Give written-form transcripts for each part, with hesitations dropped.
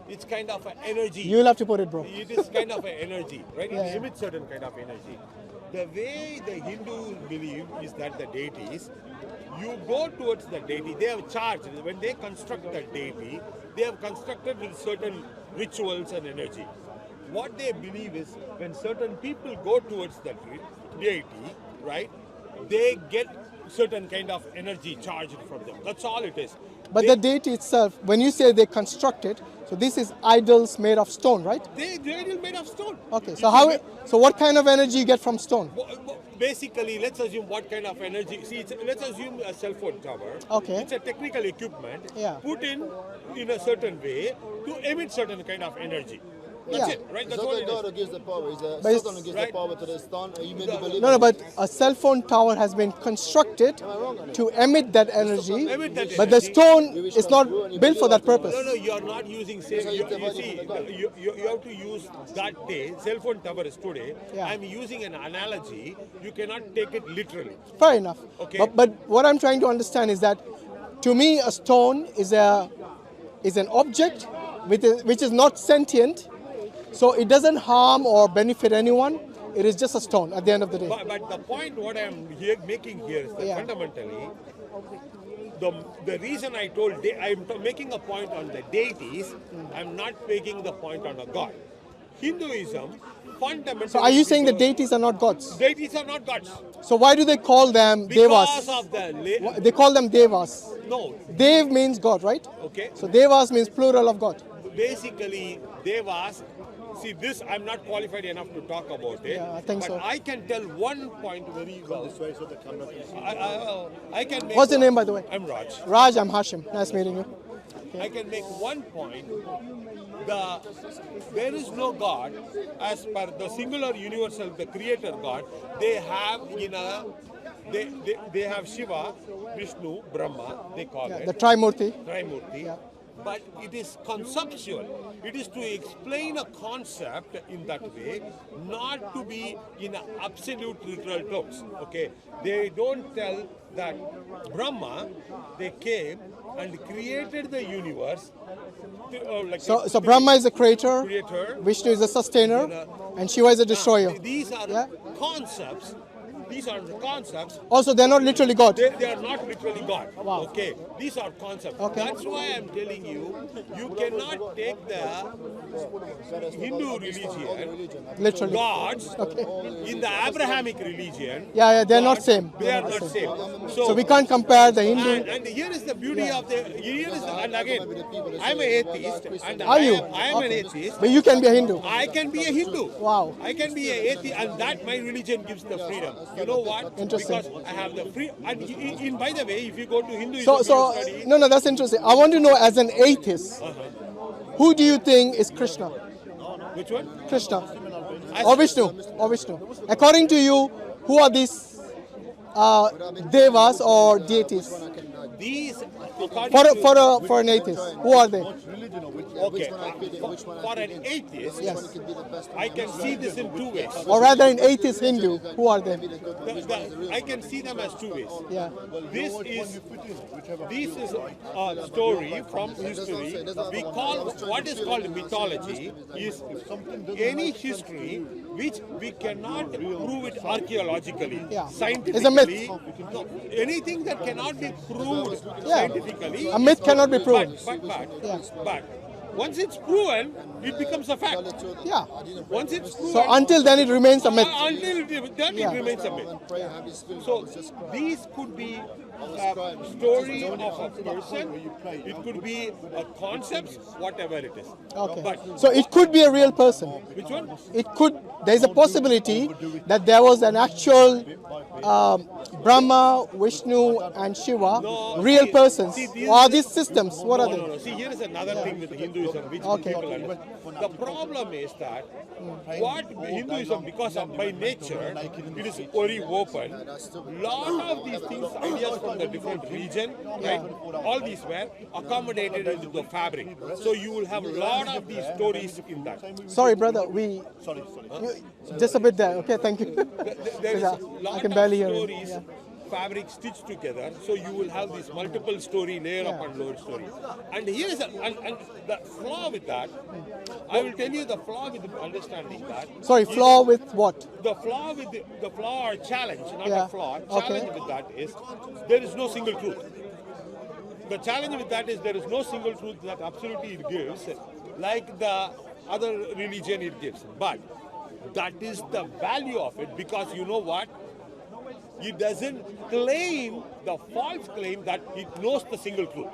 It's kind of an energy. You'll have to put it, bro. It is kind of an energy, right? Yeah. It emits certain kind of energy. The way the Hindus believe is that the deities, you go towards the deity, they have charged. When they construct the deity, they have constructed with certain rituals and energy. What they believe is when certain people go towards the deity, right, they get certain kind of energy charged from them. That's all it is. But the deity itself, when you say they construct it, so this is idols made of stone, right? They're made of stone. Okay, so what kind of energy you get from stone? Basically, let's assume what kind of energy. See, let's assume a cell phone tower. Okay. It's a technical equipment put in a certain way to emit certain kind of energy. That's it, right? That's It's what not it the God is. who gives the power. It's the But Satan who gives the power to the stone. You may be believing. No, but a cell phone tower has been constructed to emit that energy, Emit that but the energy. stone is not built for that purpose. No, you're not using same. You see, you have to use that day. Cell phone towers today. Yeah. I'm using an analogy. You cannot take it literally. Fair enough. Okay. But what I'm trying to understand is that, to me, a stone is an object which is not sentient, so it doesn't harm or benefit anyone. It is just a stone at the end of the day. But the point what I'm making here is that fundamentally, the reason I told I'm making a point on the deities, I'm not making the point on a god. Hinduism fundamentally. So are you saying the deities are not gods? Deities are not gods. So why do they call them Because devas? of the They call them devas. no. Dev means God, right? Okay. So devas means plural of God. Basically, devas. See, this I'm not qualified enough to talk about it. Yeah, I think but so. I can tell one point very well. I can make. What's your name, by the way? I'm Raj. Raj, I'm Hashim. Nice meeting you. I can make one point. There is no God as per the singular universal, the creator God. They have they have Shiva, Vishnu, Brahma. They call it The Trimurti. Trimurti. Yeah. But it is conceptual. It is to explain a concept in that way, not to be in absolute literal terms. Okay, they don't tell that Brahma, they came and created the universe. So Brahma is the creator, Vishnu is the sustainer, and Shiva is the destroyer. These are concepts. These are the concepts. Also, they're not literally God. They are not literally God. Wow. Okay, these are concepts. Okay. That's why I'm telling you, you cannot take the Hindu religion, Literally. gods, in the Abrahamic religion. Yeah, they're not same. They are not same. So we can't compare the Hindu. And here is the beauty of and again, I'm an atheist. And Are you? I am an atheist. But you can be a Hindu. I can be a Hindu. Wow. I can be an atheist, and that my religion gives the freedom. You know what? Interesting. Because I have the free. And by the way, if you go to Hinduism, So no, that's interesting. I want to know, as an atheist, who do you think is Krishna? Which one? Krishna or Vishnu? According to you, who are these devas or deities? These, For an atheist, who are they? okay, for an atheist, Yes. the I can see this in two ways. Or rather, an atheist Hindu, who are they? I can see them as two ways. Yeah. This is a story from history. We call what is called mythology is any history which we cannot prove it archaeologically, Yeah. scientifically. It's a myth. No, anything that cannot be proved Yeah. scientifically. A myth cannot be proven. But once it's proven, it becomes a fact. Yeah. Once it's proven, So until then, it remains a myth. until then it remains a myth. So these could be a story of a person, it could be a concept, whatever it is. Okay. But So it could be a real person. which one? There's a possibility that there was an actual Brahma, Vishnu, and Shiva, real persons. Or are these systems? What are No. they? See, here is another thing with Hinduism which people understand. The problem is that what Hinduism, because of by nature, it is very open. Lot of these things, ideas from the different region, right? All these were accommodated into the fabric. So you will have a lot of these stories in that. Sorry, brother. Just a bit there. Okay, thank you. There is a I lot can of barely hear you. stories Yeah. fabric stitched together, so you will have this multiple story, layer upon lower story. And here is and the flaw with that. I will tell you the flaw with understanding that. Sorry, flaw with what? The flaw with the flaw or challenge, not Yeah. a flaw. Okay. Challenge with that is there is no single truth. The challenge with that is there is no single truth that absolutely it gives, like the other religion it gives. But that is the value of it, because you know what? It doesn't claim the false claim that it knows the single truth.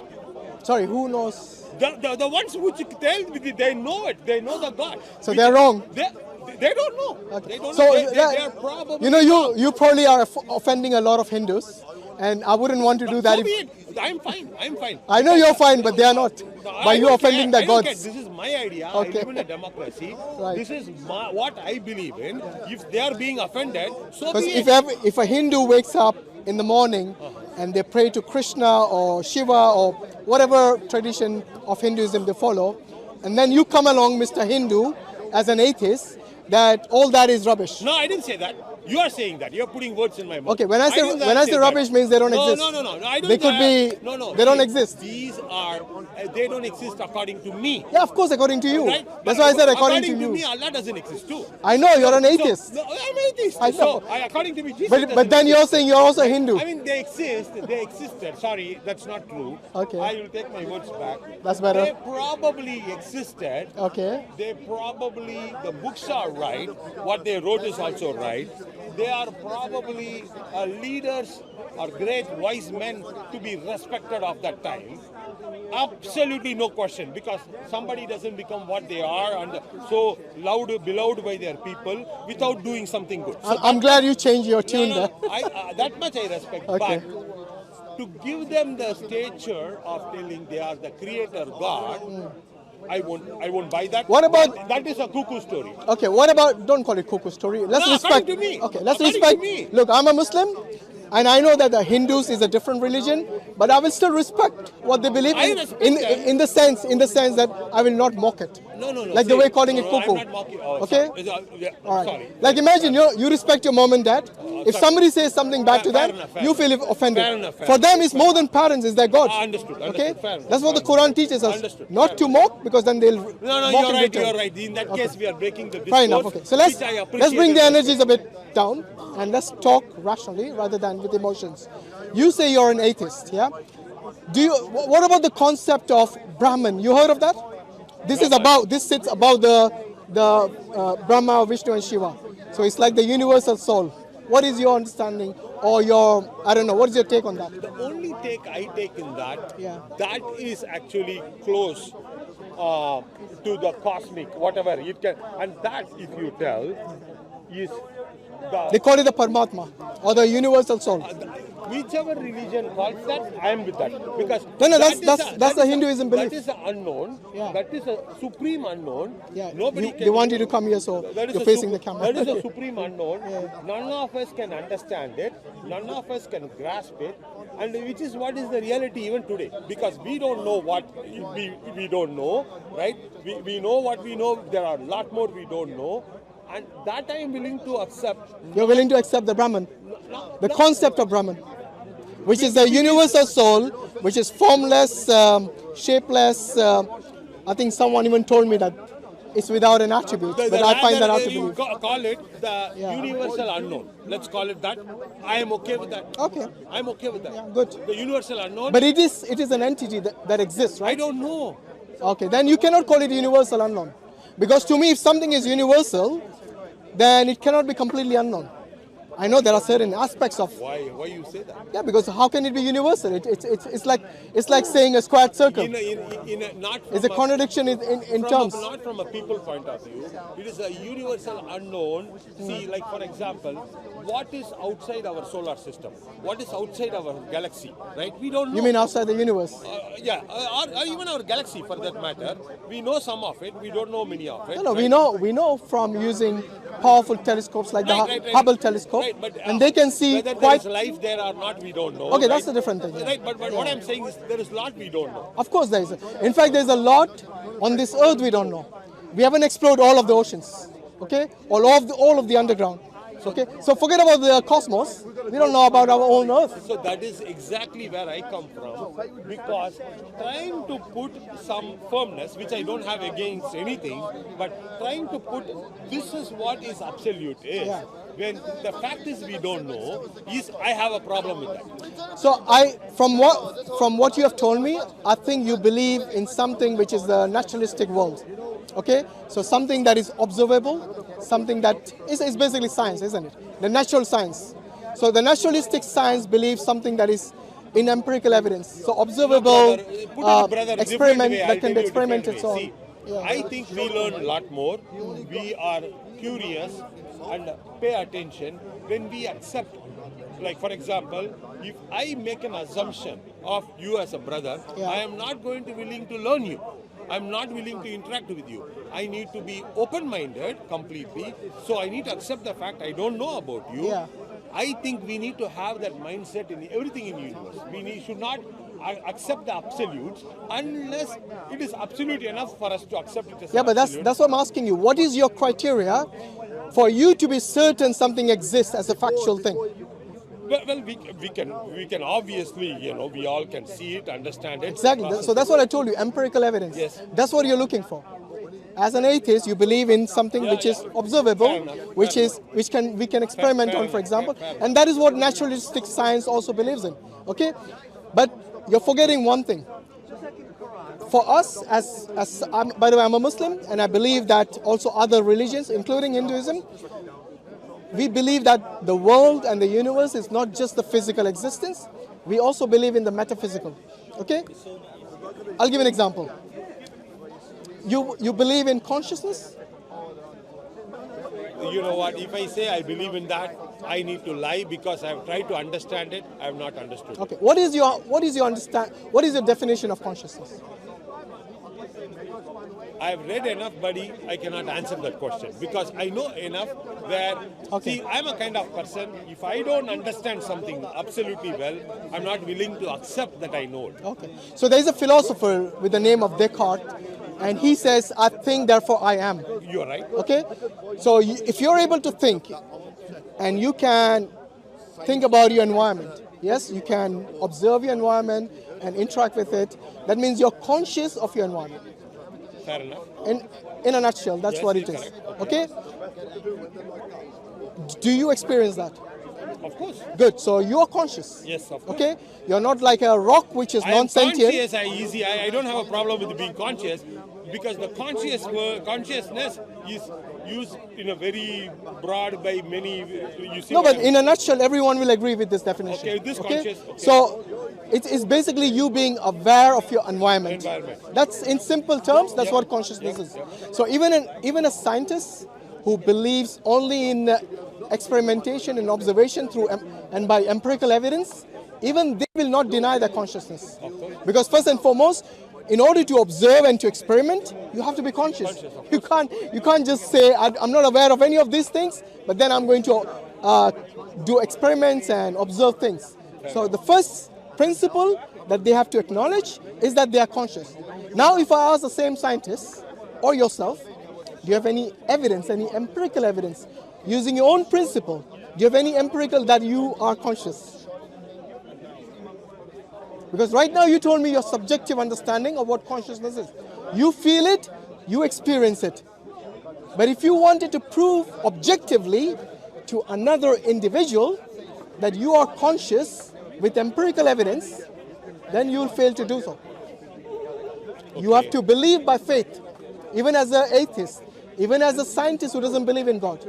Sorry, who knows? The ones which tell they know it, they know the God. So they're wrong. They don't know. Okay. They don't So know. They are probably you know, you probably are offending a lot of Hindus, and I wouldn't want to do that. So be it. I'm fine. I'm fine. I know you're fine, but they are not. By you offending the I don't care. gods. This is my idea. Okay. I live in a democracy. Right. This is what I believe in. If they are being offended, so Because be it. if a Hindu wakes up in the morning and they pray to Krishna or Shiva or whatever tradition of Hinduism they follow, and then you come along, Mr. Hindu, as an atheist, that all that is rubbish. No, I didn't say that. You are saying that. You are putting words in my mouth. Okay, when I say that. rubbish means they don't No, exist. No, I don't. They could be. No. They don't exist. These are. They don't exist according to me. Yeah, of course, according to you. Right? That's But why I said according to you. me, Allah doesn't exist too. I know you're an atheist. No, I'm atheist. I know. So, according to me, Jesus But doesn't then you're exist. saying you're also Hindu. I mean, they exist. They existed. Sorry, that's not true. Okay. I will take my words back. That's better. They probably existed. Okay. They probably, the books are right. What they wrote is also right. They are probably leaders or great wise men to be respected of that time. Absolutely no question, because somebody doesn't become what they are and so beloved by their people without doing something good. So I'm glad you changed your tune no, there. that much I respect. Okay. But to give them the stature of telling they are the creator God, I won't buy that. What about- that is a cuckoo story. Okay, what about, don't call it cuckoo story. Let's No, respect. according to me. Okay, let's According respect. to me. Look, I'm a Muslim, and I know that the Hindus is a different religion, but I will still respect what they believe I in. respect In, them. in the sense that I will not mock it. No. Like the see, way calling it no, cuckoo. I'm not mocking. Oh, Okay? sorry. Yeah, All right. sorry. Like imagine you respect your mom and dad. If sorry. somebody says something bad to Fair them, enough, fair you feel offended. Fair enough, fair For them, enough. it's more than parents; it's their God. Understood. Okay, Fair enough, that's what the fair Quran teaches us. Understood. Not Fair to mock, because then they'll No, mock you're in right. return. You're right. In that case, we are breaking the discourse. Fine enough. Okay, so let's which I bring the appreciate. energies a bit down and let's talk rationally rather than with emotions. You say you're an atheist, yeah? What about the concept of Brahman? You heard of that? This sits above the Brahma, Vishnu, and Shiva. So it's like the universal soul. What is your understanding or I don't know, what is your take on that? The only take I take in that, Yeah. that is actually close to the cosmic, whatever it can, and that, if you tell, is They call it the Paramatma or the universal soul. whichever religion calls that, I am with that, because No, that that's is the Hinduism belief. That is the unknown. Yeah. That is a supreme unknown. Yeah, Nobody they want you to come here, so That is you're a facing the camera. That is a supreme unknown. None of us can understand it. None of us can grasp it, and which is what is the reality even today. Because we don't know what we don't know, right? We know what we know. There are a lot more we don't know, and that I am willing to accept. You're willing to accept the Brahman, the concept of Brahman, which is the universal soul, which is formless, shapeless. I think someone even told me that it's without an attribute, but I find that hard to you believe. call it the Yeah. universal unknown. Let's call it that. I am okay with that. Okay, I'm okay with that. yeah, good. The universal unknown. But it is an entity that exists, I right? don't know. Okay, then you cannot call it universal unknown, because to me, if something is universal, then it cannot be completely unknown. I know there are certain aspects of. Why you say that? Yeah, because how can it be universal? It's like saying a squared circle. Not from It's a contradiction in from terms. not from a people point of view. It is a universal unknown. See, like for example, what is outside our solar system? What is outside our galaxy? Right? We don't know. You mean outside the universe? Yeah, or even our galaxy for that matter. We know some of it. We don't know many of it. No, right? we know from using powerful telescopes like the Right. Hubble telescope, Right, but, and they can see whether quite. there is life there or not, we don't know. Okay, that's right? a different thing. Yeah. Right, but what I'm saying is there is a lot we don't know. Of course, there is. In fact, there's a lot on this earth we don't know. We haven't explored all of the oceans. Okay, all of the underground. Okay, so forget about the cosmos. We don't know about our own Earth. So that is exactly where I come from, because trying to put some firmness, which I don't have against anything, but trying to put this is what is absolute is, Yeah. when the fact is we don't know, is I have a problem with that. So from what you have told me, I think you believe in something which is the naturalistic world. Okay, so something that is observable, something that is basically science, isn't it? The natural science. So the naturalistic science believes something that is in empirical evidence. So observable experiment that can be experimented. So See, I think we learn a lot more. We are curious and pay attention when we accept. Like, for example, if I make an assumption of you as a brother, Yeah. I am not going to willing to learn you. I'm not willing to interact with you. I need to be open-minded completely. So I need to accept the fact I don't know about you. Yeah. I think we need to have that mindset in everything in the universe. Should not accept the absolutes unless it is absolute enough for us to accept it as yeah, an but absolute. that's what I'm asking you. What is your criteria for you to be certain something exists as a factual thing? Well, we can obviously, we all can see it, understand it. Exactly. So that's what I told you, empirical evidence. Yes. That's what you're looking for. As an atheist, you believe in something which is observable, Fair enough. we Fair can experiment fair on, for enough. example, Fair enough. and that is what naturalistic science also believes in. Okay, but you're forgetting one thing. For us, by the way, I'm a Muslim, and I believe that also other religions, including Hinduism, we believe that the world and the universe is not just the physical existence. We also believe in the metaphysical. Okay? I'll give an example. You believe in consciousness? You know what? If I say I believe in that, I need to lie because I have tried to understand it. I have not understood it. Okay. What is your definition of consciousness? I have read enough, buddy. I cannot answer that question because I know enough where, Okay. see, I'm a kind of person, if I don't understand something absolutely well, I'm not willing to accept that I know it. Okay. So there is a philosopher with the name of Descartes, and he says, "I think, therefore I am." You're right. Okay? So if you're able to think, and you can think about your environment, yes, you can observe your environment and interact with it, that means you're conscious of your environment. Fair enough. In a nutshell, that's Yes, what it you're is. correct. Okay? Do you experience that? Of course. Good. So you are conscious. Yes, of course. Okay? You're not like a rock which is I am non-sentient. conscious. I don't have a problem with being conscious because the consciousness is used in a very broad by many. You see No, what but I in a nutshell, everyone will agree with this definition. Okay, this conscious, okay. So it's basically you being aware of your environment. That's in simple terms. That's what consciousness is. So even a scientist who believes only in experimentation and observation through and by empirical evidence, even they will not deny their consciousness. Because first and foremost, in order to observe and to experiment, you have to be conscious. You can't just say, I'm not aware of any of these things, but then I'm going to do experiments and observe things. So the first principle that they have to acknowledge is that they are conscious. Now, if I ask the same scientist or yourself, do you have any evidence, any empirical evidence, using your own principle, do you have any empirical that you are conscious? Because right now you told me your subjective understanding of what consciousness is. You feel it, you experience it. But if you wanted to prove objectively to another individual that you are conscious with empirical evidence, then you will fail to do so. Okay. You have to believe by faith, even as an atheist, even as a scientist who doesn't believe in God.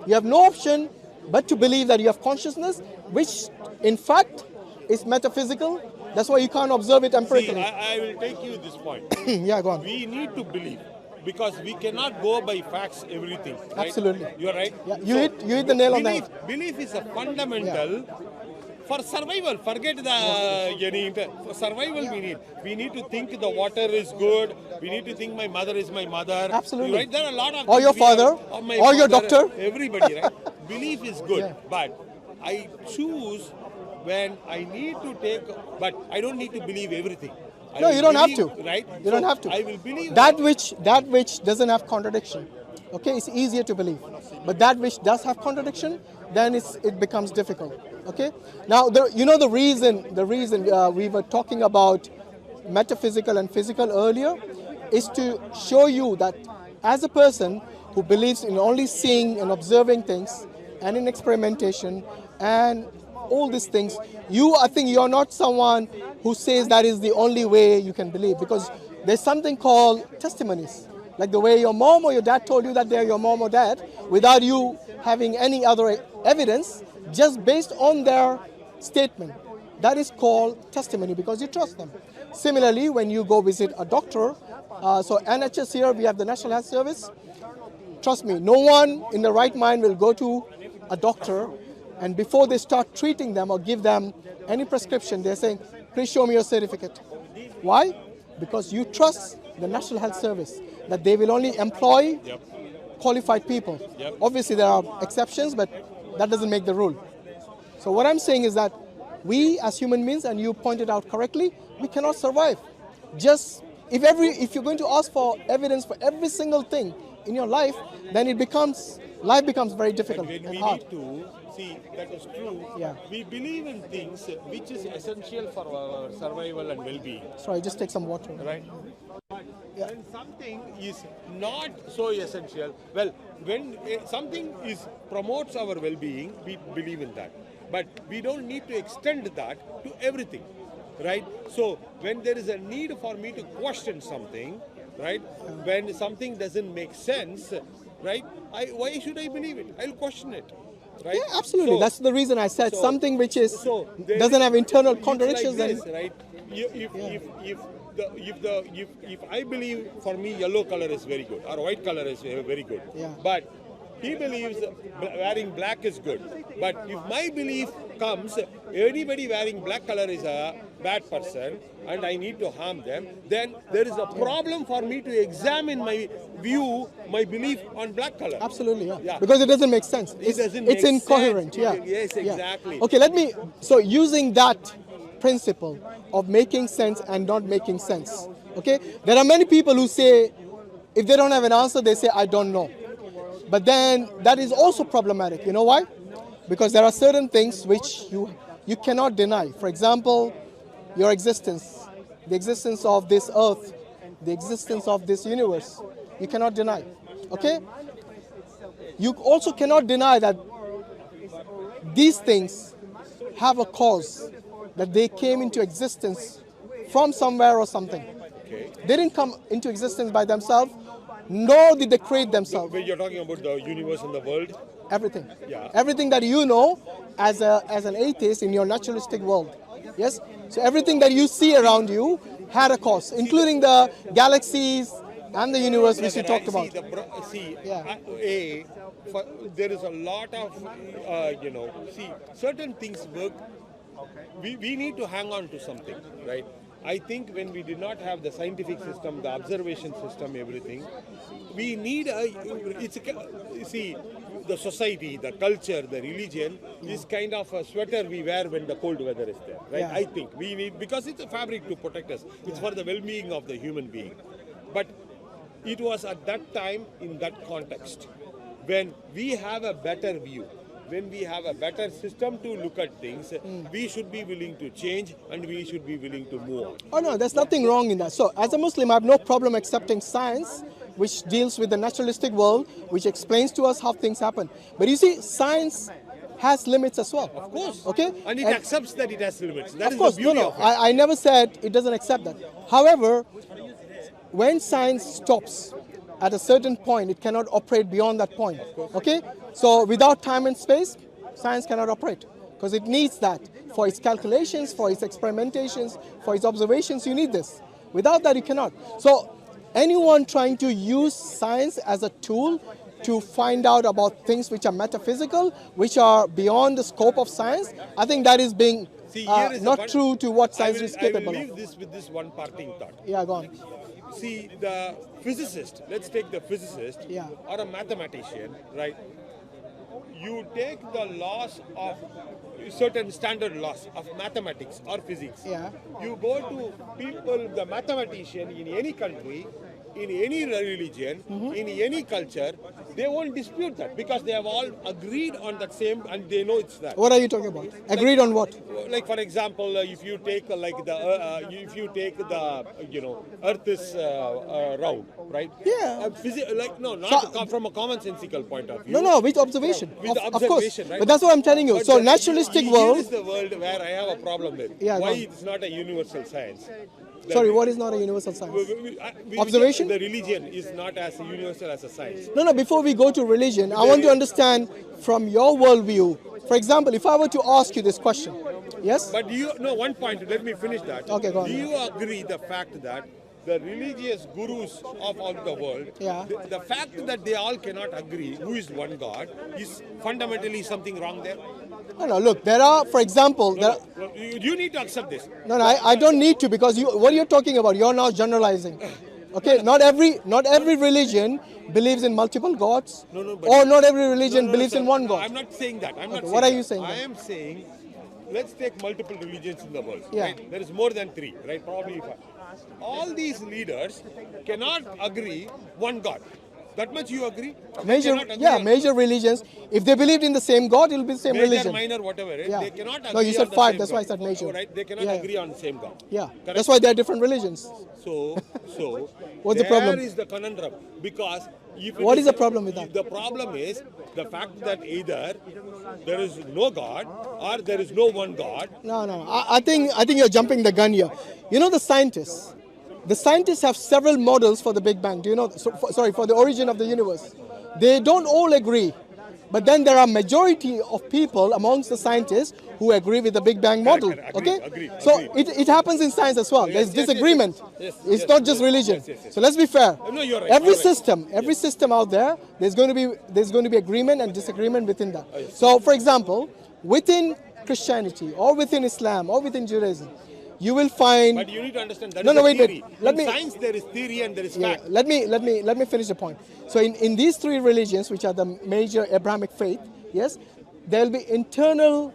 You have no option but to believe that you have consciousness, which in fact is metaphysical. That's why you can't observe it empirically. See, I will take you this point. Yeah, go on. We need to believe because we cannot go by facts, everything. Right? Absolutely. You're right. Yeah, you hit the nail on the head. Belief is a fundamental for survival. Forget the for survival. We need to think the water is good. We need to think my mother is my mother. Absolutely. Right? There are a lot of or your father, or your doctor. Everybody, right? Belief is good, Yeah. but I choose when I need to take. But I don't need to believe everything. No, you don't have to. Right? You don't have to. I will believe that which doesn't have contradiction. Okay, it's easier to believe. But that which does have contradiction, then it becomes difficult. Okay. Now, the reason we were talking about metaphysical and physical earlier is to show you that as a person who believes in only seeing and observing things and in experimentation and all these things, I think you're not someone who says that is the only way you can believe, because there's something called testimonies. Like the way your mom or your dad told you that they're your mom or dad without you having any other evidence, just based on their statement. That is called testimony because you trust them. Similarly, when you go visit a doctor, so NHS here, we have the National Health Service. Trust me, no one in the right mind will go to a doctor and before they start treating them or give them any prescription, they're saying, please show me your certificate. Why? Because you trust the National Health Service, that they will only employ qualified people. Obviously, there are exceptions, but that doesn't make the rule. So what I'm saying is that we as human beings, and you pointed out correctly, we cannot survive. Just if you're going to ask for evidence for every single thing in your life, then life becomes very difficult and hard. Need to see that is true. Yeah. We believe in things which is essential for our survival and well-being. Sorry, just take some water. Right. When something is not so essential, well, when something promotes our well-being, we believe in that. But we don't need to extend that to everything, right? So when there is a need for me to question something, right? When something doesn't make sense, right? Why should I believe it? I'll question it. Right? Yeah, absolutely. So, that's the reason I said something which doesn't have internal contradictions. Like this, right? If I believe, for me, yellow color is very good or white color is very good, but he believes wearing black is good. But if my belief comes, anybody wearing black color is a bad person and I need to harm them, then there is a problem for me to examine my view, my belief on black color. Absolutely, yeah. Because it doesn't make sense. It's incoherent. Sense. Yes, exactly. Yeah. Okay, so using that principle of making sense and not making sense, okay, there are many people who say, if they don't have an answer, they say, I don't know. But then that is also problematic. You know why? Because there are certain things which you cannot deny. For example, your existence, the existence of this earth, the existence of this universe, you cannot deny. Okay? You also cannot deny that these things have a cause, that they came into existence from somewhere or something. Okay. They didn't come into existence by themselves, nor did they create themselves. When you're talking about the universe and the world? Everything. Yeah. Everything that you know as an atheist in your naturalistic world. Yes? So everything that you see around you had a cause, including the galaxies and the universe which you talked about. There is a lot of, certain things work. We need to hang on to something, right? I think when we did not have the scientific system, the observation system, everything, we need the society, the culture, the religion is kind of a sweater we wear when the cold weather is there, right? Yeah. I think we need, because it's a fabric to protect us. It's for the well-being of the human being. But it was at that time, in that context, when we have a better view, when we have a better system to look at things, we should be willing to change and we should be willing to move on. Oh no, there's nothing wrong in that. So as a Muslim, I have no problem accepting science, which deals with the naturalistic world, which explains to us how things happen. But you see, science has limits as well. Of course. Okay? And it accepts that it has limits. That of course, is the beauty of it. I never said it doesn't accept that. However, when science stops at a certain point, it cannot operate beyond that point. Okay? So without time and space, science cannot operate because it needs that for its calculations, for its experimentations, for its observations. You need this. Without that, you cannot. So anyone trying to use science as a tool to find out about things which are metaphysical, which are beyond the scope of science, I think that is being not true to what science is capable of. I will leave this with this one parting thought. Yeah, go on. See, the physicist, let's take the physicist or a mathematician, right? You take the laws of certain standard laws of mathematics or physics. Yeah. You go to people, the mathematician in any country, in any religion, in any culture, they won't dispute that because they have all agreed on that same, and they know it's that. What are you talking about? Agreed on what? Like for example, if you take Earth is round, right? Yeah. From a commonsensical point of view. No, with observation. With of observation, course. right? But that's what I'm telling you. But So the- naturalistic here world. is the world where I have a problem with. Yeah, Why go on. it's not a universal science? Sorry, what is not a universal science? We Observation? The religion is not as universal as a science. No, before we go to religion, I want to understand from your worldview. For example, if I were to ask you this question, yes? But one point, let me finish that. Okay, go on. Do you agree the fact that the religious gurus of all the world, Yeah. the fact that they all cannot agree who is one God is fundamentally something wrong there? No, look, there are, for example, You need to accept this. No, I don't need to, because what you're talking about, you're now generalizing. Okay, not every religion believes in multiple gods, or not every religion believes sir, in one God. I'm not saying that. I'm not what saying are you that. saying I then? am saying, let's take multiple religions in the world. Yeah. Right? There is more than 3, right? Probably 5. All these leaders cannot agree one God. That much you agree? Major, They cannot agree on- major religions, if they believed in the same God, it will be the same Major, religion. minor, whatever. Right? Yeah. They cannot agree No, you said on the 5, same that's God. why I said major. Right? They cannot Yeah. agree on the same God. Yeah, Correct? that's why there are different religions. So What's the problem? There is the conundrum, because if it What is the problem with that? The problem is the fact that either there is no God or there is no one God. No, I think you're jumping the gun here. You know the scientists. The scientists have several models for the Big Bang. Do you know? For the origin of the universe. They don't all agree, but then there are majority of people amongst the scientists who agree with the Big Bang model. Agree. So it happens in science as well. There's disagreement. It's not just religion. Yes. So let's be fair. No, you're right. Every You're right. system out there, there's going to be agreement and disagreement within that. So, for example, within Christianity or within Islam or within Judaism, you will find. But you need to understand that No, is no, a wait. theory. Let In me. science there is theory and there is Yeah, fact. let me finish the point. So in these 3 religions, which are the major Abrahamic faith, yes, there will be internal,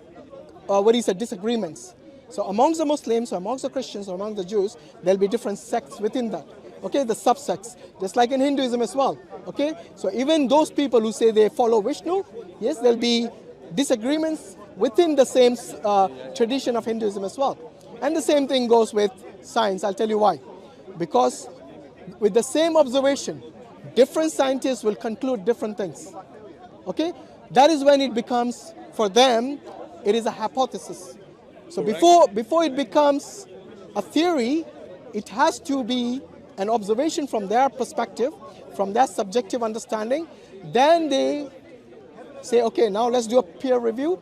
disagreements. So amongst the Muslims, or amongst the Christians, or among the Jews, there will be different sects within that. Okay, the subsects, just like in Hinduism as well. Okay, so even those people who say they follow Vishnu, yes, there will be disagreements within the same tradition of Hinduism as well. And the same thing goes with science. I'll tell you why. Because with the same observation, different scientists will conclude different things. Okay? That is when it becomes, for them, it is a hypothesis. So before it becomes a theory, it has to be an observation from their perspective, from their subjective understanding. Then they say, okay, now let's do a peer review.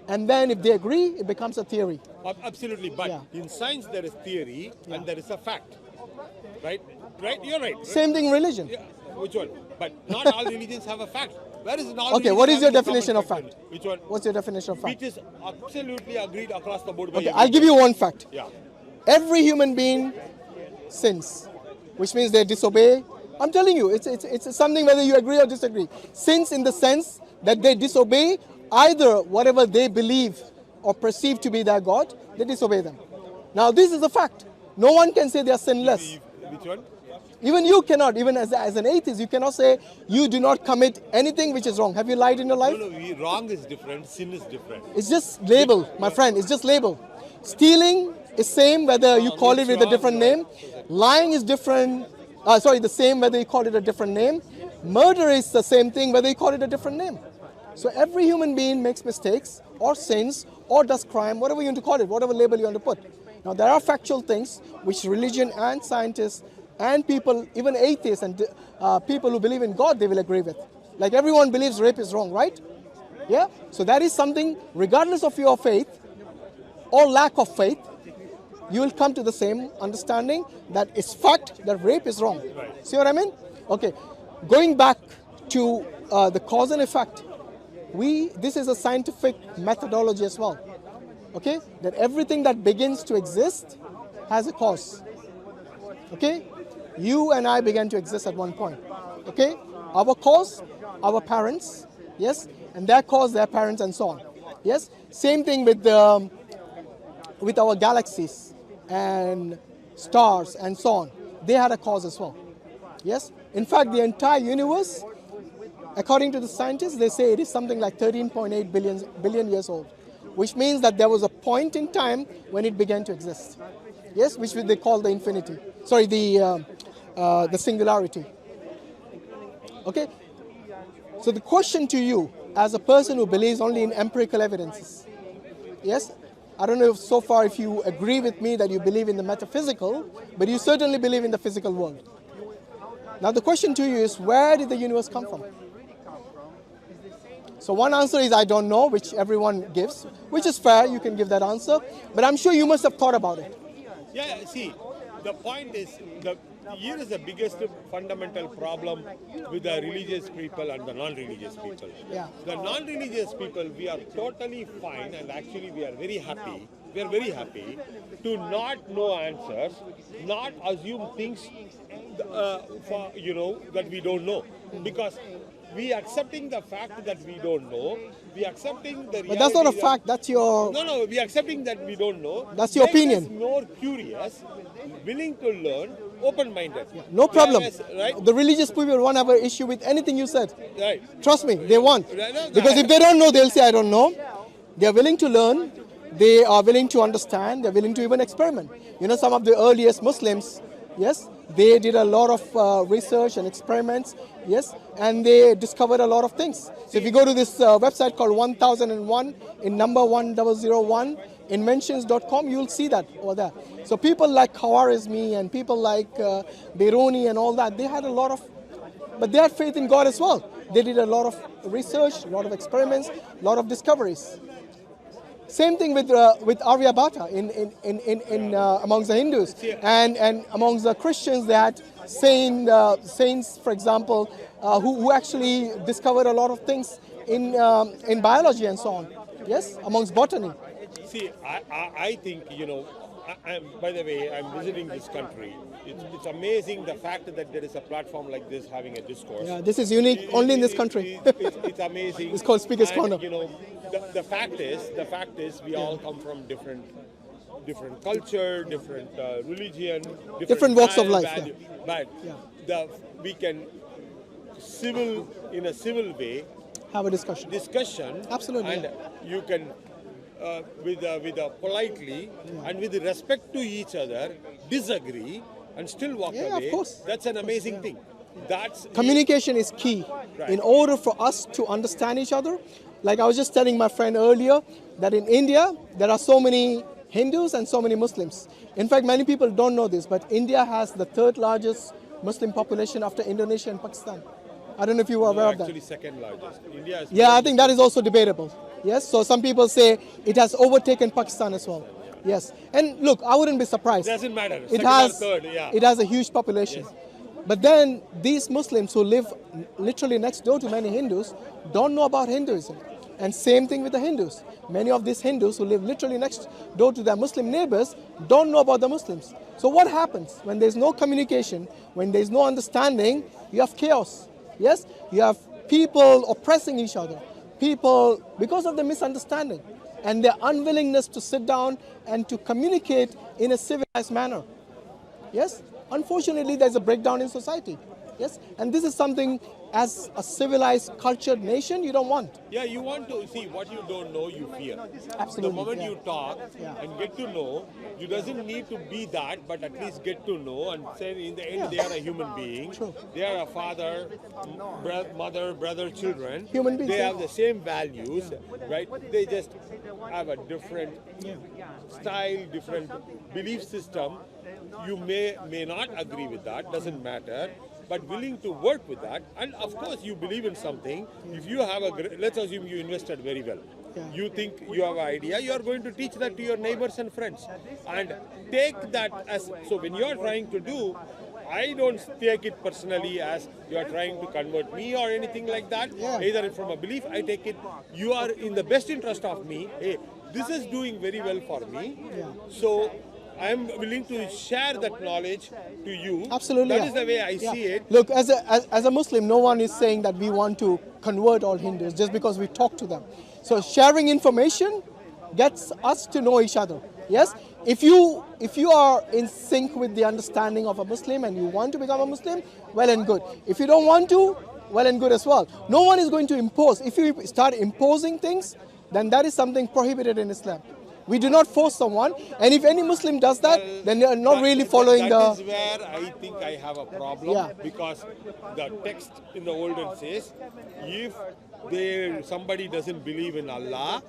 And then if they agree, it becomes a theory. Absolutely, but Yeah. in science there is theory and there is a fact. Right? Right? You're right. Same thing in religion. Yeah. Which one? But not all religions have a fact. Where is all Okay, what is your religions having a definition common of fact? Which one? What's your definition of fact? Which is absolutely agreed across the board by Okay, everyone. I'll give you one fact. Yeah. Every human being sins, which means they disobey. I'm telling you, it's something whether you agree or disagree. Sins in the sense that they disobey either whatever they believe or perceive to be their God, they disobey them. Now this is a fact. No one can say they are sinless. Which one? Even you cannot, even as an atheist, you cannot say you do not commit anything which is wrong. Have you lied in your life? No, wrong is different, sin is different. It's just label, my friend. It's just label. Stealing is same whether you call it with a different name. Lying is different. The same whether you call it a different name. Murder is the same thing whether you call it a different name. So every human being makes mistakes or sins or does crime, whatever you want to call it, whatever label you want to put. Now there are factual things which religion and scientists and people, even atheists and people who believe in God, they will agree with. Like everyone believes rape is wrong, right? Yeah? So that is something, regardless of your faith or lack of faith, you will come to the same understanding that it's fact that rape is wrong. Right. See what I mean? Okay. Going back to the cause and effect, this is a scientific methodology as well. Okay? That everything that begins to exist has a cause. Okay? You and I began to exist at one point. Okay? Our cause, our parents, yes? And their cause, their parents, and so on. Yes? Same thing with our galaxies and stars and so on. They had a cause as well. Yes. In fact, the entire universe, according to the scientists, they say it is something like 13.8 billion years old, which means that there was a point in time when it began to exist. Yes, which they call the infinity. Sorry, the singularity. Okay. So the question to you, as a person who believes only in empirical evidences, yes, I don't know if so far if you agree with me that you believe in the metaphysical, but you certainly believe in the physical world. Now the question to you is, where did the universe come from? So one answer is I don't know, which everyone gives, which is fair, you can give that answer, but I'm sure you must have thought about it. Yeah, see, the point is, here is the biggest fundamental problem with the religious people and the non-religious people. Yeah. The non-religious people, we are totally fine, and actually we are very happy. We are very happy to not know answers, not assume things for that we don't know, because we accepting the fact that we don't know, we accepting the reality. But that's not a fact, that's your... No, we accepting that we don't know. That's your Makes opinion. us more curious, willing to learn, open-minded. No problem. Yes, right? The religious people won't have an issue with anything you said. Right. Trust me, they won't. No, Because if they don't know, they'll say, I don't know. They're willing to learn. They are willing to understand. They're willing to even experiment. You know, some of the earliest Muslims, yes, they did a lot of research and experiments, yes, and they discovered a lot of things. So if you go to this website called 1001 in number 1001, inventions.com, you'll see that over there. So people like Khwarizmi and people like Biruni and all that, they had a lot of, but they had faith in God as well. They did a lot of research, a lot of experiments, a lot of discoveries. Same thing with Aryabhata in amongst the Hindus and amongst the Christians, that saints, for example, who actually discovered a lot of things in biology and so on. Yes, amongst botany. See, I think, by the way, I'm visiting this country. It's amazing the fact that there is a platform like this having a discourse. Yeah, this is unique only in this country. It's amazing. It's called Speaker's Corner. The fact is we all come from different culture, different religion, different walks of life. Value. But we can in a civil way have a discussion. Absolutely. And you can with a politely and with respect to each other disagree and still walk away. Of course. That's an amazing thing. Communication is key. Right. In order for us to understand each other, like I was just telling my friend earlier, that in India there are so many Hindus and so many Muslims. In fact, many people don't know this, but India has the third largest Muslim population after Indonesia and Pakistan. I don't know if you were aware of that. Actually, second largest. India is I think that is also debatable. Yes, so some people say it has overtaken Pakistan as well. Yes, and look, I wouldn't be surprised. It doesn't matter. It Second has, or third, yeah. It has a huge population. Yes. But then these Muslims who live literally next door to many Hindus don't know about Hinduism. And same thing with the Hindus. Many of these Hindus who live literally next door to their Muslim neighbors don't know about the Muslims. So what happens when there's no communication, when there's no understanding? You have chaos. Yes, you have people oppressing each other. People, because of the misunderstanding and their unwillingness to sit down and to communicate in a civilized manner. Yes, unfortunately there's a breakdown in society. Yes, and this is something as a civilized, cultured nation you don't want. Yeah, you want to see what you don't know, you fear. Absolutely. The moment you talk and get to know, you doesn't need to be that, but at least get to know and say in the end they are a human being. True. They are a father, mother, brother, children. Human beings. They have the same values, right? They just have a different style, different belief system. You may not agree with that, doesn't matter. But willing to work with that, and of course you believe in something. If you have let's assume you invested very well. You think you have an idea, you are going to teach that to your neighbors and friends. And take that as, so when you are trying to do, I don't take it personally as you are trying to convert me or anything like that. Either from a belief, I take it, you are in the best interest of me. Hey, this is doing very well for me. So I am willing to share that knowledge to you. Absolutely. That is the way I see it. Look, as a Muslim, no one is saying that we want to convert all Hindus just because we talk to them. So sharing information gets us to know each other. Yes, if you are in sync with the understanding of a Muslim and you want to become a Muslim, well and good. If you don't want to, well and good as well. No one is going to impose. If you start imposing things, then that is something prohibited in Islam. We do not force someone, and if any Muslim does that, then they are not really following that is where I think I have a problem, Yeah. because the text in the Olden says, if somebody doesn't believe in Allah,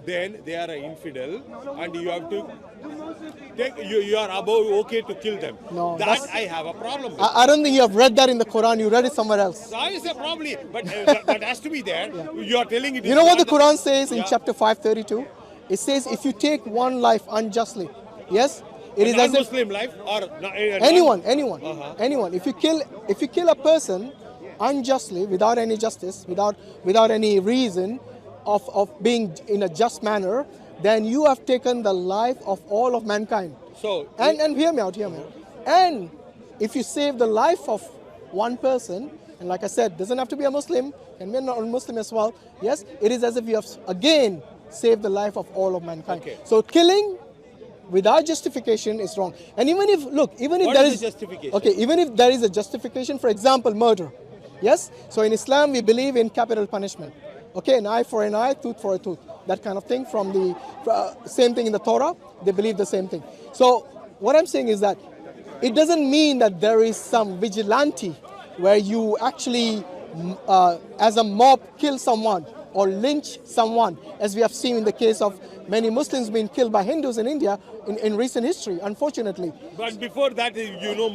then they are an infidel, and you have to you are above okay to kill them. No, that that's- I have a problem with. I don't think you have read that in the Quran. You read it somewhere else. I say probably, but that has to be there. You are telling it. You is know what the not Quran says in Yeah. chapter 532? It says if you take one life unjustly, yes, it is as if Muslim life or anyone. Uh-huh. Anyone. If you kill a person unjustly, without any justice, without any reason of being in a just manner, then you have taken the life of all of mankind. So And hear me out. And if you save the life of one person, and like I said, doesn't have to be a Muslim, can be a non-Muslim as well. Yes, it is as if you have again saved the life of all of mankind. Okay. So killing without justification is wrong. And even if What there is the justification? okay, even if there is a justification, for example, murder. Yes. So in Islam we believe in capital punishment. Okay, an eye for an eye, tooth for a tooth. That kind of thing. From the same thing in the Torah, they believe the same thing. So what I'm saying is that it doesn't mean that there is some vigilante where you actually, as a mob, kill someone or lynch someone, as we have seen in the case of many Muslims being killed by Hindus in India in recent history, unfortunately. But before that,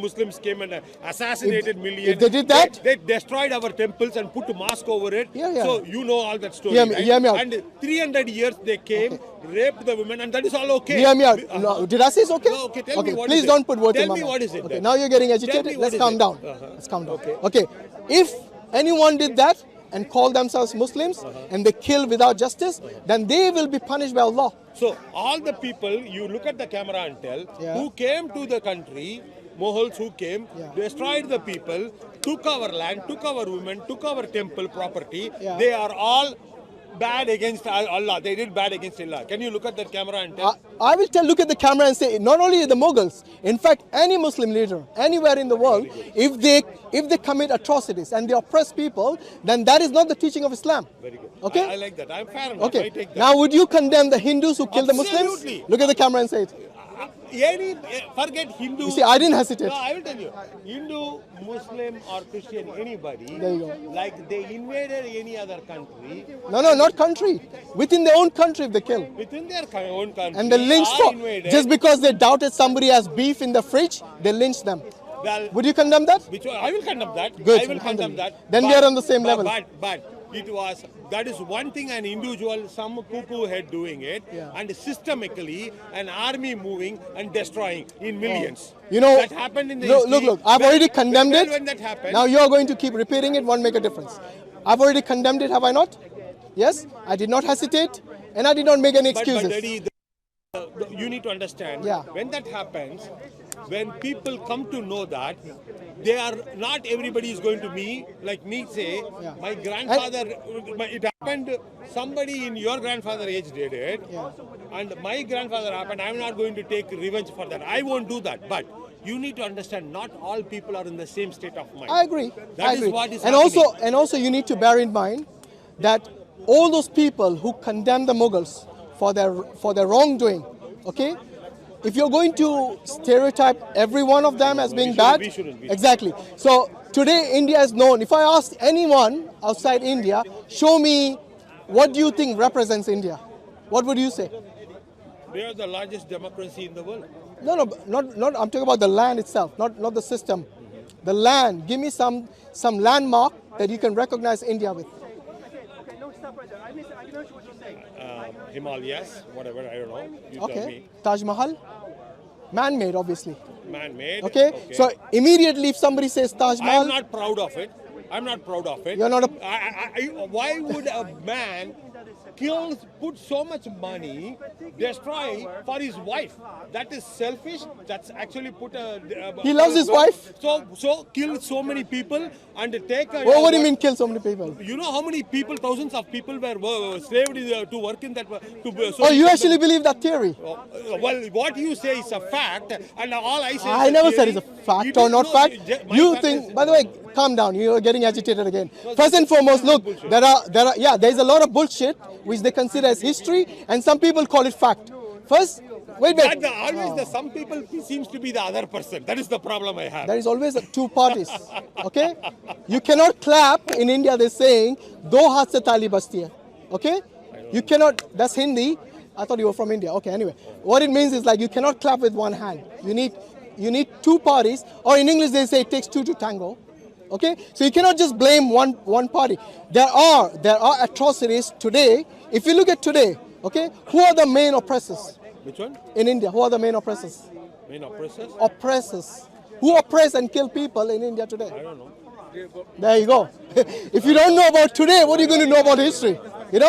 Muslims came and assassinated millions. if they did that- they destroyed our temples and put a mask over it. Yeah. So you know all that story. Hear me- right? hear me out. And 300 years they came, raped the women, and that is all okay. Hear me out. No, did I say it's okay? No, okay, tell me what please is it? don't put words in Tell my me mouth. what is it Okay, then? now you're getting Tell agitated. me what Let's is calm it? down. Let's calm down. Okay. If anyone did that and called themselves Muslims and they kill without justice, then they will be punished by Allah. So all the people, you look at the camera and tell, Yeah. who came to the country, Moguls who came, Yeah. destroyed the people, took our land, took our women, took our temple property. Yeah. They are all bad against Allah. They did bad against Allah. Can you look at that camera and tell? I will look at the camera and say, not only the Mughals, in fact, any Muslim leader, anywhere in the world, if they commit atrocities and they oppress people, then that is not the teaching of Islam. Very good. Okay? I like that. I'm fair enough. I Okay. take that. Now, would you condemn the Hindus who kill the Muslims? Absolutely. Look at the camera and say it. Forget Hindu. You see, I didn't hesitate. No, I will tell you. Hindu, Muslim, or Christian, anybody. There you go. Like they invaded any other country No, not country. Within their own country, if they kill. within their own country. And they lynch are invaded. just because they doubted somebody has beef in the fridge, they lynch them. Well, Would you condemn that? which I will condemn that. Good, I will condemn alhamdulillah. that. Then we are on the same level. But that is one thing, an individual, some cuckoo head doing it, Yeah. and systemically an army moving and destroying in millions. You know, that happened in the look, history. I've already condemned Well, it. when that happened, Now you're going to keep repeating it, won't make a difference. I've already condemned it, have I not? Yes, I did not hesitate, and I did not make any but excuses. Daddy, you need to understand, Yeah. when that happens, when people come to know that, they are not everybody is going to me, like me say, Yeah. my grandfather, it happened, somebody in your grandfather age did it, Yeah. and my grandfather happened, I'm not going to take revenge for that. I won't do that. But you need to understand, not all people are in the same state of mind. I agree. That I is agree. what is and happening. also you need to bear in mind that all those people who condemn the Mughals for their wrongdoing, okay? If you're going to stereotype every one of them as being bad, we shouldn't. exactly. So today India is known. If I ask anyone outside India, show me what do you think represents India, what would you say? They are the largest democracy in the world. No, not. I'm talking about the land itself, not the system. The land. Give me some landmark that you can recognize India with. Okay, no, stop right there. I didn't know what you're saying. Himalayas, whatever, I don't know. You tell Okay. me. Taj Mahal, man-made, obviously. Man-made. Okay. So immediately, if somebody says Taj Mahal, I'm not proud of it. I'm not proud of it. You're not a- Why would a man put so much money, destroy for his wife. That is selfish. That's actually put a. He loves his wife? So kill so many people and take. Well, what do you mean kill so many people? You know how many people, thousands of people were slaved to work in that. Oh, you actually believe that theory? Well, what you say is a fact, and all I say. I never said it's a fact or not fact. You think, by the way, calm down. You are getting agitated again. First and foremost, look, there's a lot of bullshit which they consider as history, and some people call it fact. First, wait. Some people seems to be the other person. That is the problem I have. There is always two parties. Okay, you cannot clap in India. They're saying "Do haath se taali basti hai." Okay, you cannot. That's Hindi. I thought you were from India. Okay, anyway, what it means is like you cannot clap with one hand. You need two parties, or in English they say it takes two to tango. Okay, so you cannot just blame one party. There are atrocities today. If you look at today, okay, who are the main oppressors? Which one? In India, who are the main oppressors? Main oppressors? Oppressors. Who oppress and kill people in India today? I don't know. There you go. If you don't know about today, what are you going to know about history? You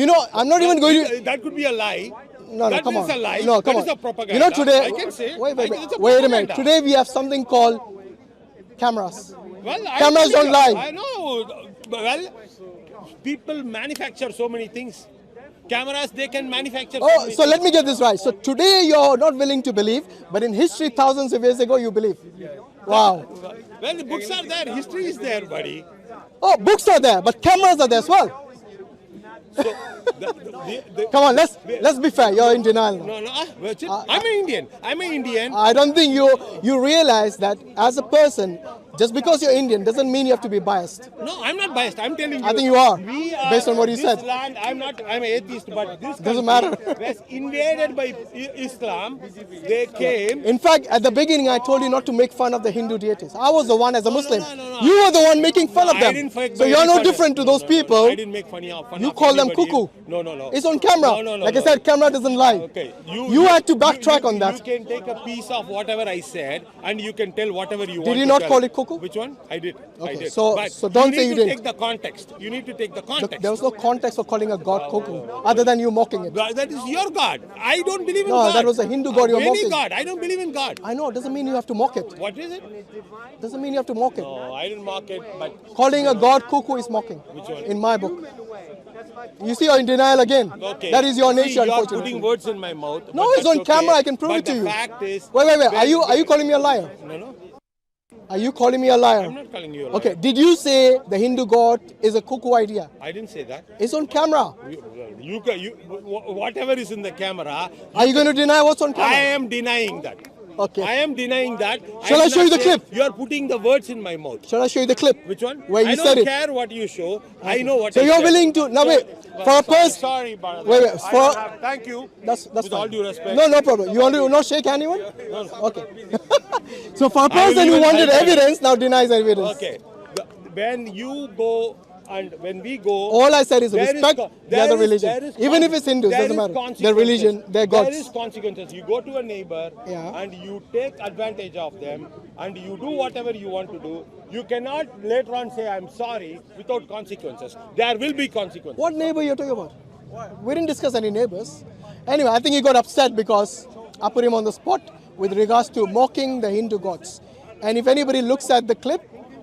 know, I'm not even going to. That could be a lie. No, That come is on. a lie. No, come That on. is a propaganda. You know, today. I can say. Wait It's a a minute. propaganda. Today we have something called cameras. Well, Cameras don't lie. I know. Well, people manufacture so many things. Cameras, they can manufacture. Oh, so let me get this right. So today you're not willing to believe, but in history, thousands of years ago, you believe. Wow. Well, the books are there. History is there, buddy. Oh, books are there, but cameras are there as well. So, Come on, let's be fair. You're in denial now. No. I'm an Indian. I don't think you realize that as a person, just because you're Indian doesn't mean you have to be biased. No, I'm not biased. I'm telling you. I think you are, We based on what you this said. Land, I'm an atheist, but this Doesn't country matter. was invaded by Islam. They came. In fact, at the beginning, I told you not to make fun of the Hindu deities. I was the one as a Muslim. No. You were the one making fun of I them. didn't make So you're no fun different to of- those no. people. I didn't make fun of You call them anybody. cuckoo. No. It's on camera. No. Like I said, camera doesn't lie. Okay. You had to backtrack on that. You can take a piece of whatever I said and you can tell whatever you want. you to not tell. call it cuckoo? Which one? I did. Okay, I did. so But don't say you need to didn't. take the context. You need to take the context. There was no context for calling a god cuckoo, other than you mocking it. That is your God. I don't believe in No, God. that was a Hindu god you were Any mocking. God. I don't believe in God. I know, it doesn't mean you have to mock it. What is it? Doesn't mean you have to mock it. No, I didn't mock it, but Calling a god cuckoo is mocking. Which one? In my book. You see, you're in denial again. okay. That is your See, nature, you are unfortunately. putting words in my mouth. No, but it's that's on camera. I can prove But it to the you. fact is. Wait. Are when- you calling me a liar? No. Are you calling me a liar? I'm not calling you a liar. Okay. Did you say the Hindu god is a cuckoo idea? I didn't say that. It's on camera. Whatever is in the camera. Are you going to deny what's on I camera? am denying that. Okay. I am denying that. Shall I am show not you the saying- clip? You are putting the words in my mouth. Shall I show you the clip? Which one? Where you I said don't it. care what you show. I know what So I you're said. willing to now wait for a person. Sorry, brother. Wait, for Thank you. that's With all fine. due respect. No problem. You want to not shake anyone? No. Okay. So for a I will person who even wanted help you. evidence now denies evidence. Okay. When you go and when we go, All I said is there respect co- the there other is- religion. there is Even con- if it's Hindus, there doesn't is matter. Their consequences. religion, their gods. There is consequences. You go to a neighbor Yeah. and you take advantage of them and you do whatever you want to do. You cannot later on say, I'm sorry, without consequences. There will be consequences. What neighbor you're talking about? We didn't discuss any neighbors. Anyway, I think he got upset because I put him on the spot with regards to mocking the Hindu gods. And if anybody looks at the clip,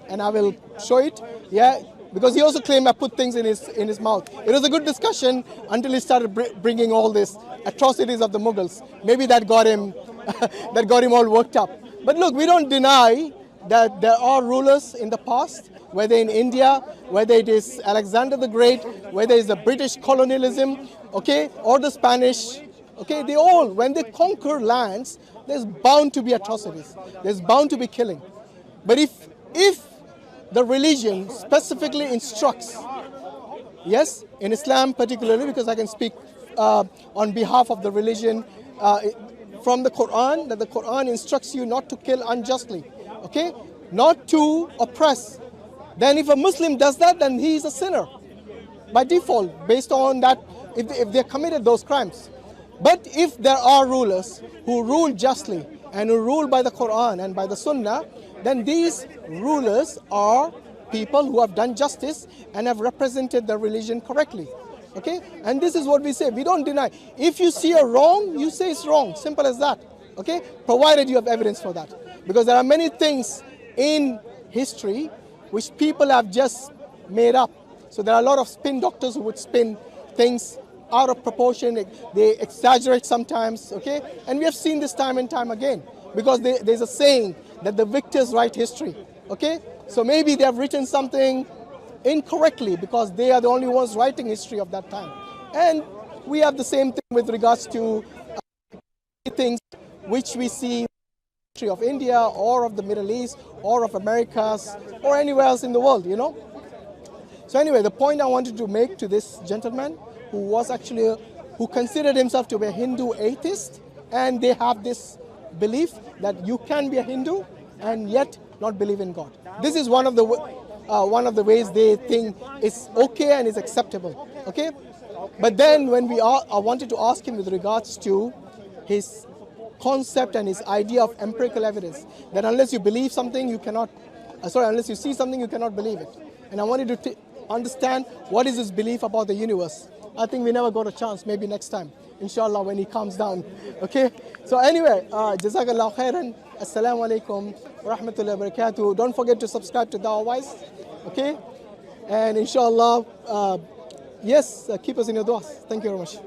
and I will show it, yeah, because he also claimed I put things in his mouth. It was a good discussion until he started bringing all these atrocities of the Mughals. Maybe that got him all worked up. But look, we don't deny that there are rulers in the past, whether in India, whether it is Alexander the Great, whether it's the British colonialism, okay, or the Spanish, okay, they all, when they conquer lands, there's bound to be atrocities. There's bound to be killing. But if the religion specifically instructs, yes, in Islam particularly, because I can speak on behalf of the religion from the Quran, that the Quran instructs you not to kill unjustly, okay, not to oppress. Then if a Muslim does that, then he is a sinner by default, based on that, if they committed those crimes. But if there are rulers who rule justly and who rule by the Quran and by the Sunnah, then these rulers are people who have done justice and have represented the religion correctly. Okay, and this is what we say. We don't deny. If you see a wrong, you say it's wrong. Simple as that. Okay, provided you have evidence for that. Because there are many things in history which people have just made up. So there are a lot of spin doctors who would spin things out of proportion. They exaggerate sometimes. Okay, and we have seen this time and time again. Because there's a saying that the victors write history. Okay, so maybe they have written something incorrectly because they are the only ones writing history of that time. And we have the same thing with regards to things which we see in the history of India or of the Middle East or of Americas or anywhere else in the world, you know. So anyway, the point I wanted to make to this gentleman who considered himself to be a Hindu atheist, and they have this belief that you can be a Hindu and yet not believe in God. This is one of the ways they think it's okay and is acceptable. Okay, but then when I wanted to ask him with regards to his concept and his idea of empirical evidence, that unless you believe something, you cannot. Unless you see something, you cannot believe it. And I wanted to understand what is his belief about the universe. I think we never got a chance. Maybe next time, inshallah, when he comes down. Okay. So anyway, Jazakallah khairan. Assalamu alaikum wa rahmatullahi wa barakatuh. Don't forget to subscribe to Dawahwise. Okay. And inshallah, yes, keep us in your du'as. Thank you very much.